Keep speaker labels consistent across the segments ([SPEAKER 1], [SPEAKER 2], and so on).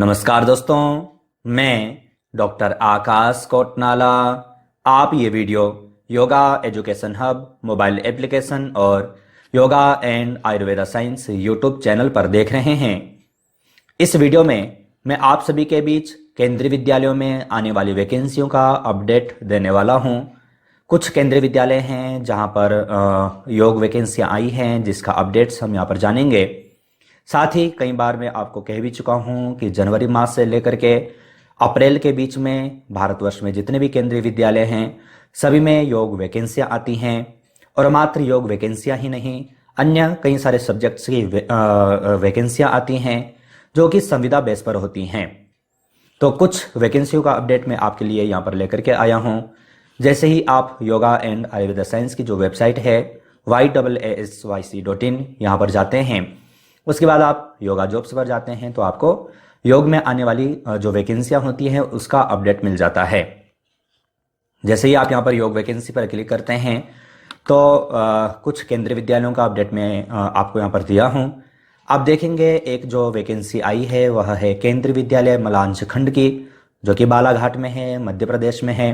[SPEAKER 1] नमस्कार दोस्तों, मैं डॉक्टर आकाश कोटनाला। आप ये video yoga education hub mobile application और yoga and Ayurveda science YouTube channel पर देख रहे हैं। इस वीडियो में मैं आप सभी के बीच केंद्रीय विद्यालयों में आने वाली वैकेंसियों का अपडेट देने वाला हूं। कुछ केंद्रीय विद्यालय हैं जहां पर योग वैकेंसियां आई हैं, जिसका अपडेट्स हम यहां पर जानेंगे। साथ ही कई बार मैं आपको कह भी चुका हूं कि जनवरी माह से लेकर के अप्रैल के बीच में भारतवर्ष में जितने भी केंद्रीय विद्यालय हैं सभी में योग वैकेंसियां आती हैं। और मात्र योग वैकेंसियां ही नहीं, अन्य कई सारे सब्जेक्ट्स की वैकेंसियां आती हैं जो कि संविदा बेस पर होती हैं। तो कुछ वैकेंसियों का अपडेट मैं आपके लिए यहाँ पर लेकर के आया हूँ। जैसे ही आप योगा एंड आयुर्वेदा साइंस की जो वेबसाइट है YAASYC.in यहाँ पर जाते हैं, उसके बाद आप योगा जॉब्स पर जाते हैं तो आपको योग में आने वाली जो वैकेंसियां होती हैं उसका अपडेट मिल जाता है। जैसे ही आप यहाँ पर योग वैकेंसी पर क्लिक करते हैं तो कुछ केंद्रीय विद्यालयों का अपडेट मैं आपको यहाँ पर दिया हूँ। आप देखेंगे एक जो वैकेंसी आई है वह है केंद्रीय विद्यालय मलांच खंड की, जो कि बालाघाट में है, मध्य प्रदेश में है।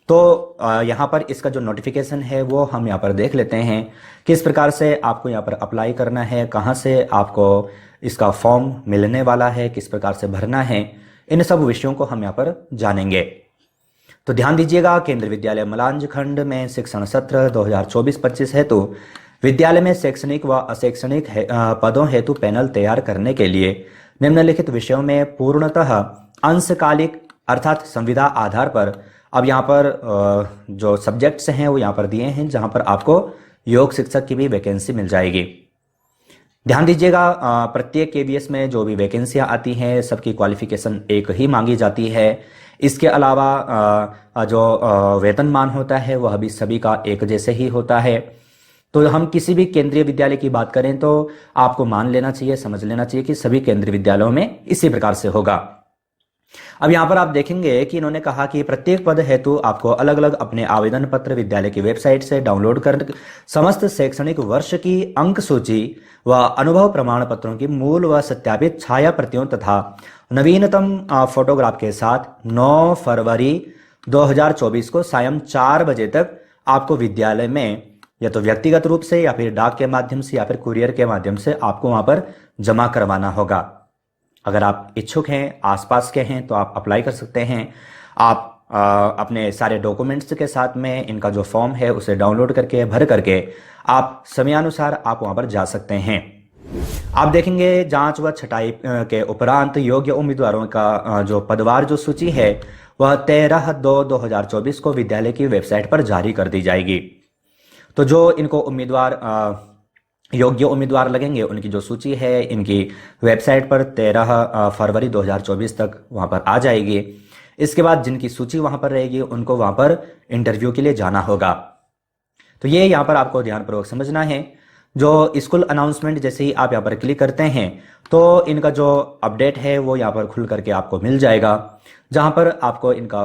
[SPEAKER 1] तो यहाँ पर इसका जो नोटिफिकेशन है वो हम यहाँ पर देख लेते हैं, किस प्रकार से आपको यहाँ पर अप्लाई करना है, कहाँ से आपको इसका फॉर्म मिलने वाला है, किस प्रकार से भरना है, इन सब विषयों को हम यहाँ पर जानेंगे। तो ध्यान दीजिएगा, केंद्रीय विद्यालय मलांच खंड में शिक्षण सत्र 2024-25 हेतु विद्यालय में शैक्षणिक व अशैक्षणिक पदों हेतु पैनल तैयार करने के लिए निम्नलिखित विषयों में पूर्णतः अंशकालिक अर्थात संविदा आधार पर अब यहाँ पर जो सब्जेक्ट्स हैं वो यहाँ पर दिए हैं, जहाँ पर आपको योग शिक्षक की भी वैकेंसी मिल जाएगी। ध्यान दीजिएगा, प्रत्येक KVS में जो भी वैकेंसियाँ आती हैं सबकी क्वालिफिकेशन एक ही मांगी जाती है। इसके अलावा जो वेतनमान होता है वह भी सभी का एक जैसे ही होता है। तो हम किसी भी केंद्रीय विद्यालय की बात करें तो आपको मान लेना चाहिए, समझ लेना चाहिए कि सभी केंद्रीय विद्यालयों में इसी प्रकार से होगा। अब यहाँ पर आप देखेंगे कि इन्होंने कहा कि प्रत्येक पद हेतु आपको अलग अलग अपने आवेदन पत्र विद्यालय की वेबसाइट से डाउनलोड कर समस्त शैक्षणिक वर्ष की अंक सूची व अनुभव प्रमाण पत्रों की मूल व सत्यापित छाया प्रतियों तथा नवीनतम फोटोग्राफ के साथ 9 फरवरी 2024 को सायं 4 बजे तक आपको विद्यालय में या तो व्यक्तिगत रूप से या फिर डाक के माध्यम से या फिर कुरियर के माध्यम से आपको वहां पर जमा करवाना होगा। अगर आप इच्छुक हैं, आसपास के हैं, तो आप अप्लाई कर सकते हैं। आप अपने सारे डॉक्यूमेंट्स के साथ में इनका जो फॉर्म है उसे डाउनलोड करके भर करके आप समयानुसार आप वहां पर जा सकते हैं। आप देखेंगे जांच व छटाई के उपरांत योग्य उम्मीदवारों का जो पदवार जो सूची है वह 13/2/2024 को विद्यालय की वेबसाइट पर जारी कर दी जाएगी। तो जो इनको उम्मीदवार योग्य उम्मीदवार लगेंगे उनकी जो सूची है इनकी वेबसाइट पर 13 फरवरी 2024 तक वहां पर आ जाएगी। इसके बाद जिनकी सूची वहां पर रहेगी उनको वहां पर इंटरव्यू के लिए जाना होगा। तो ये यहाँ पर आपको ध्यानपूर्वक समझना है। जो स्कूल अनाउंसमेंट जैसे ही आप यहाँ पर क्लिक करते हैं तो इनका जो अपडेट है वो यहाँ पर खुल करके आपको मिल जाएगा, जहां पर आपको इनका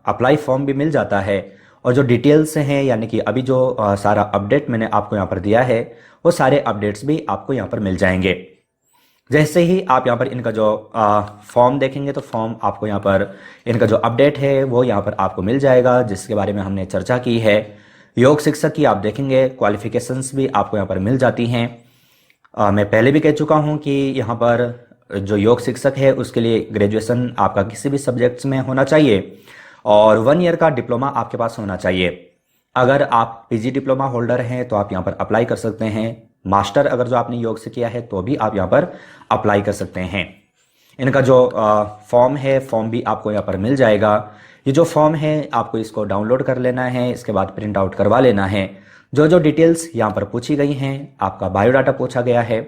[SPEAKER 1] अप्लाई फॉर्म भी मिल जाता है। और जो डिटेल्स हैं यानी कि अभी जो सारा अपडेट मैंने आपको यहाँ पर दिया है वो सारे अपडेट्स भी आपको यहाँ पर मिल जाएंगे। जैसे ही आप यहाँ पर इनका जो फॉर्म देखेंगे तो फॉर्म आपको यहाँ पर इनका जो अपडेट है वो यहाँ पर आपको मिल जाएगा, जिसके बारे में हमने चर्चा की है। योग शिक्षक की आप देखेंगे क्वालिफिकेशंस भी आपको यहाँ पर मिल जाती हैं। मैं पहले भी कह चुका हूँ कि यहाँ पर जो योग शिक्षक है उसके लिए ग्रेजुएशन आपका किसी भी सब्जेक्ट्स में होना चाहिए और 1 ईयर का डिप्लोमा आपके पास होना चाहिए। अगर आप PG डिप्लोमा होल्डर हैं तो आप यहाँ पर अप्लाई कर सकते हैं। मास्टर अगर जो आपने योग से किया है तो भी आप यहाँ पर अप्लाई कर सकते हैं। इनका जो फॉर्म है फॉर्म भी आपको यहाँ पर मिल जाएगा। ये जो फॉर्म है आपको इसको डाउनलोड कर लेना है, इसके बाद प्रिंट आउट करवा लेना है। जो जो डिटेल्स यहाँ पर पूछी गई हैं, आपका बायोडाटा पूछा गया है,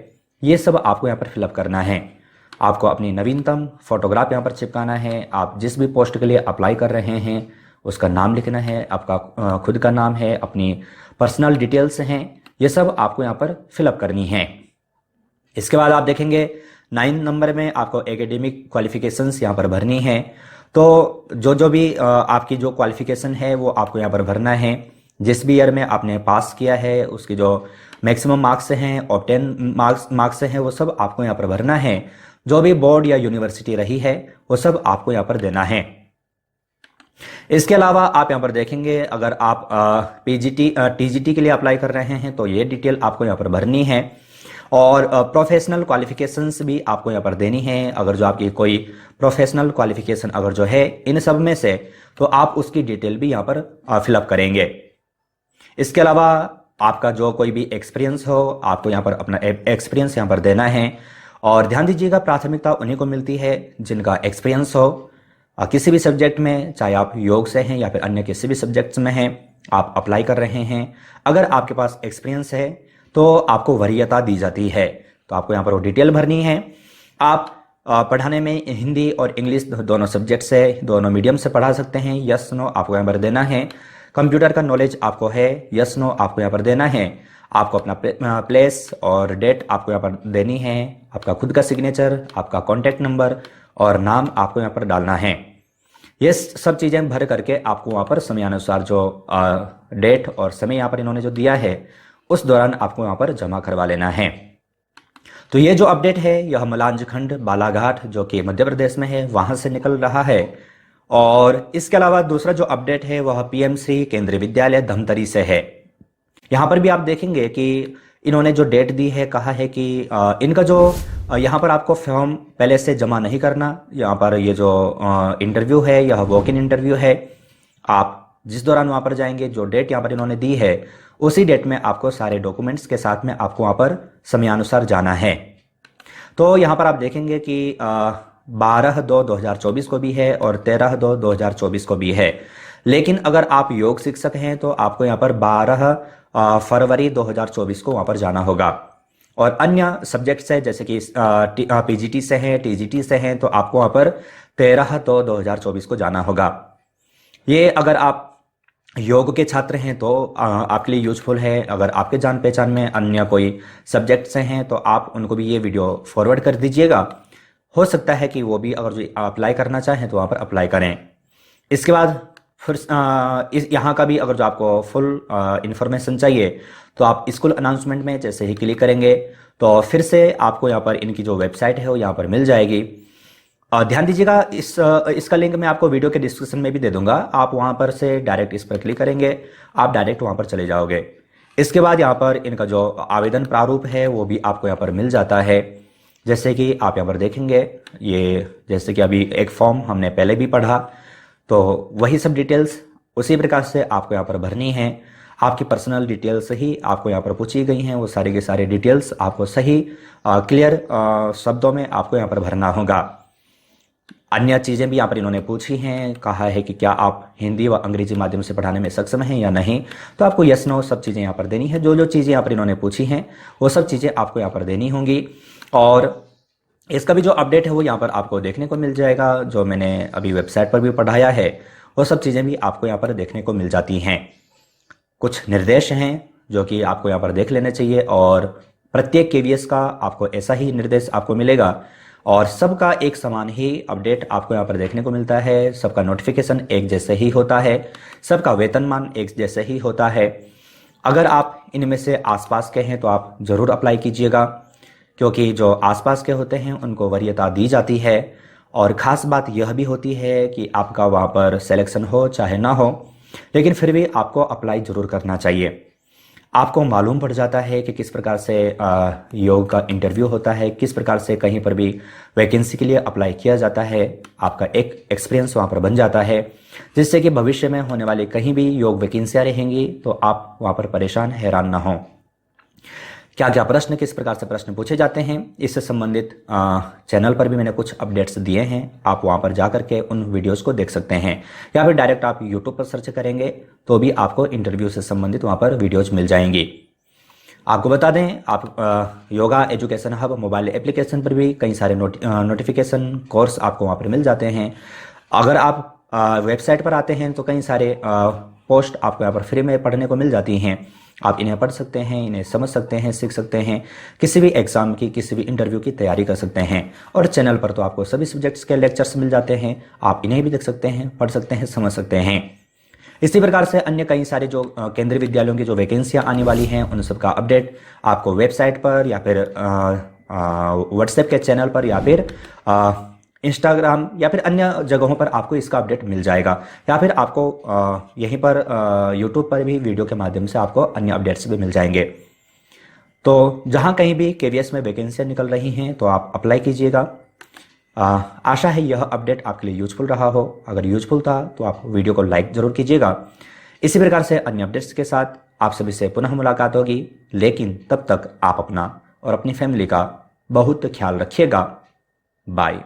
[SPEAKER 1] ये सब आपको यहाँ पर फिलअप करना है। आपको अपनी नवीनतम फोटोग्राफ यहाँ पर चिपकाना है। आप जिस भी पोस्ट के लिए अप्लाई कर रहे हैं उसका नाम लिखना है, आपका खुद का नाम है, अपनी पर्सनल डिटेल्स हैं, ये सब आपको यहाँ पर फिलअप करनी है। इसके बाद आप देखेंगे 9 नंबर में आपको एकेडमिक क्वालिफिकेशंस यहाँ पर भरनी है। तो जो भी आपकी जो क्वालिफिकेशन है वो आपको यहाँ पर भरना है। जिस भी ईयर में आपने पास किया है उसकी जो मैक्सिमम मार्क्स हैं, ऑब्टेन मार्क्स हैं, वो सब आपको यहाँ पर भरना है। जो भी बोर्ड या यूनिवर्सिटी रही है वो सब आपको यहाँ पर देना है। इसके अलावा आप यहाँ पर देखेंगे, अगर आप टीजीटी के लिए अप्लाई कर रहे हैं तो ये डिटेल आपको यहाँ पर भरनी है, और प्रोफेशनल क्वालिफिकेशंस भी आपको यहाँ पर देनी है। अगर जो आपकी कोई प्रोफेशनल क्वालिफिकेशन अगर जो है इन सब में से, तो आप उसकी डिटेल भी यहाँ पर फिलअप करेंगे। इसके अलावा आपका जो कोई भी एक्सपीरियंस हो, आपको यहाँ पर अपना एक्सपीरियंस यहाँ पर देना है। और ध्यान दीजिएगा, प्राथमिकता उन्हीं को मिलती है जिनका एक्सपीरियंस हो किसी भी सब्जेक्ट में, चाहे आप योग से हैं या फिर अन्य किसी भी सब्जेक्ट्स में हैं, आप अप्लाई कर रहे हैं। अगर आपके पास एक्सपीरियंस है तो आपको वरीयता दी जाती है। तो आपको यहाँ पर वो डिटेल भरनी है। आप पढ़ाने में हिंदी और इंग्लिश दोनों सब्जेक्ट से, दोनों मीडियम से पढ़ा सकते हैं, यस नो आपको यहाँ पर देना है। कंप्यूटर का नॉलेज आपको है, यस नो आपको यहाँ पर देना है। आपको अपना प्लेस और डेट आपको यहाँ पर देनी है, आपका खुद का सिग्नेचर, आपका कॉन्टैक्ट नंबर और नाम आपको यहाँ पर डालना है। ये सब चीज़ें भर करके आपको वहाँ पर समयानुसार जो डेट और समय यहाँ पर इन्होंने जो दिया है उस दौरान आपको यहाँ पर जमा करवा लेना है। तो ये जो अपडेट है यह मलांज खंड बालाघाट जो कि मध्य प्रदेश में है वहाँ से निकल रहा है। और इसके अलावा दूसरा जो अपडेट है वह पीएमसी केंद्रीय विद्यालय धमतरी से है। यहाँ पर भी आप देखेंगे कि इन्होंने जो डेट दी है, कहा है कि इनका जो यहाँ पर आपको फॉर्म पहले से जमा नहीं करना। यहाँ पर ये जो इंटरव्यू है यह वॉक इन इंटरव्यू है। आप जिस दौरान वहाँ पर जाएंगे, जो डेट यहाँ पर इन्होंने दी है उसी डेट में आपको सारे डॉक्यूमेंट्स के साथ में आपको वहाँ पर समयानुसार जाना है। तो यहाँ पर आप देखेंगे कि 12/2/2024 को भी है और 13/2/2024 को भी है। लेकिन अगर आप योग शिक्षक हैं तो आपको यहाँ पर 12 फरवरी 2024 को वहाँ पर जाना होगा। और अन्य सब्जेक्ट्स है जैसे कि पीजीटी से हैं, टीजीटी से हैं, तो आपको वहाँ पर 13/2/2024 को जाना होगा। ये अगर आप योग के छात्र हैं तो आपके लिए यूजफुल है। अगर आपके जान पहचान में अन्य कोई सब्जेक्ट से हैं तो आप उनको भी ये वीडियो फॉरवर्ड कर दीजिएगा। हो सकता है कि वो भी अगर जो अप्लाई करना चाहें तो वहाँ पर अप्लाई करें। इसके बाद फिर यहाँ का भी अगर जो आपको फुल इन्फॉर्मेशन चाहिए तो आप स्कूल अनाउंसमेंट में जैसे ही क्लिक करेंगे तो फिर से आपको यहाँ पर इनकी जो वेबसाइट है वो यहाँ पर मिल जाएगी। ध्यान दीजिएगा, इसका लिंक मैं आपको वीडियो के डिस्क्रिप्शन में भी दे दूंगा। आप वहाँ पर से डायरेक्ट इस पर क्लिक करेंगे, आप डायरेक्ट वहाँ पर चले जाओगे। इसके बाद यहाँ पर इनका जो आवेदन प्रारूप है वो भी आपको यहाँ पर मिल जाता है। जैसे कि आप यहाँ पर देखेंगे, ये जैसे कि अभी एक फॉर्म हमने पहले भी पढ़ा, तो वही सब डिटेल्स उसी प्रकार से आपको यहाँ पर भरनी है। आपकी पर्सनल डिटेल्स ही आपको यहाँ पर पूछी गई हैं, वो सारी की सारी डिटेल्स आपको सही क्लियर शब्दों में आपको यहाँ पर भरना होगा। अन्य चीज़ें भी यहाँ पर इन्होंने पूछी हैं, कहा है कि क्या आप हिंदी व अंग्रेजी माध्यम से पढ़ाने में सक्षम हैं या नहीं, तो आपको यस नो सब चीज़ें यहाँ पर देनी है। जो जो चीज़ें यहाँ पर इन्होंने पूछी हैं वो सब चीज़ें आपको यहाँ पर देनी होंगी। और इसका भी जो अपडेट है वो यहाँ पर आपको देखने को मिल जाएगा। जो मैंने अभी वेबसाइट पर भी पढ़ाया है वो सब चीज़ें भी आपको यहाँ पर देखने को मिल जाती हैं। कुछ निर्देश हैं जो कि आपको यहाँ पर देख लेने चाहिए, और प्रत्येक केवीएस का आपको ऐसा ही निर्देश आपको मिलेगा और सबका एक समान ही अपडेट आपको यहाँ पर देखने को मिलता है। सबका नोटिफिकेशन एक जैसे ही होता है, सबका वेतनमान एक जैसे ही होता है। अगर आप इनमें से आसपास के हैं तो आप ज़रूर अप्लाई कीजिएगा, क्योंकि जो आसपास के होते हैं उनको वरीयता दी जाती है। और ख़ास बात यह भी होती है कि आपका वहाँ पर सिलेक्शन हो चाहे ना हो, लेकिन फिर भी आपको अप्लाई ज़रूर करना चाहिए। आपको मालूम पड़ जाता है कि किस प्रकार से योग का इंटरव्यू होता है, किस प्रकार से कहीं पर भी वैकेंसी के लिए अप्लाई किया जाता है। आपका एक एक्सपीरियंस वहाँ पर बन जाता है, जिससे कि भविष्य में होने वाली कहीं भी योग वैकेंसियाँ रहेंगी तो आप वहाँ पर परेशान हैरान ना हो। क्या क्या प्रश्न, किस प्रकार से प्रश्न पूछे जाते हैं, इससे संबंधित चैनल पर भी मैंने कुछ अपडेट्स दिए हैं। आप वहां पर जाकर के उन वीडियोस को देख सकते हैं, या फिर डायरेक्ट आप यूट्यूब पर सर्च करेंगे तो भी आपको इंटरव्यू से संबंधित वहां पर वीडियोज मिल जाएंगी। आपको बता दें, आप yoga education hub mobile application पर भी कई सारे नोटिफिकेशन कोर्स आपको वहाँ पर मिल जाते हैं। अगर आप वेबसाइट पर आते हैं तो कई सारे पोस्ट आपको यहाँ पर फ्री में पढ़ने को मिल जाती हैं। आप इन्हें पढ़ सकते हैं, इन्हें समझ सकते हैं, सीख सकते हैं, किसी भी एग्जाम की, किसी भी इंटरव्यू की तैयारी कर सकते हैं। और चैनल पर तो आपको सभी सब्जेक्ट्स के लेक्चर्स मिल जाते हैं, आप इन्हें भी देख सकते हैं, पढ़ सकते हैं, समझ सकते हैं। इसी प्रकार से अन्य कई सारे जो केंद्रीय विद्यालयों की जो वैकेंसियां आने वाली हैं उन सब का अपडेट आपको वेबसाइट पर या फिर व्हाट्सएप के चैनल पर या फिर इंस्टाग्राम या फिर अन्य जगहों पर आपको इसका अपडेट मिल जाएगा, या फिर आपको यहीं पर यूट्यूब पर भी वीडियो के माध्यम से आपको अन्य अपडेट्स भी मिल जाएंगे। तो जहां कहीं भी केवीएस में वैकेंसियां निकल रही हैं तो आप अप्लाई कीजिएगा। आशा है यह अपडेट आपके लिए यूजफुल रहा हो। अगर यूजफुल था तो आप वीडियो को लाइक जरूर कीजिएगा। इसी प्रकार से अन्य अपडेट्स के साथ आप सभी से पुनः मुलाकात होगी, लेकिन तब तक आप अपना और अपनी फैमिली का बहुत ख्याल रखिएगा। बाय।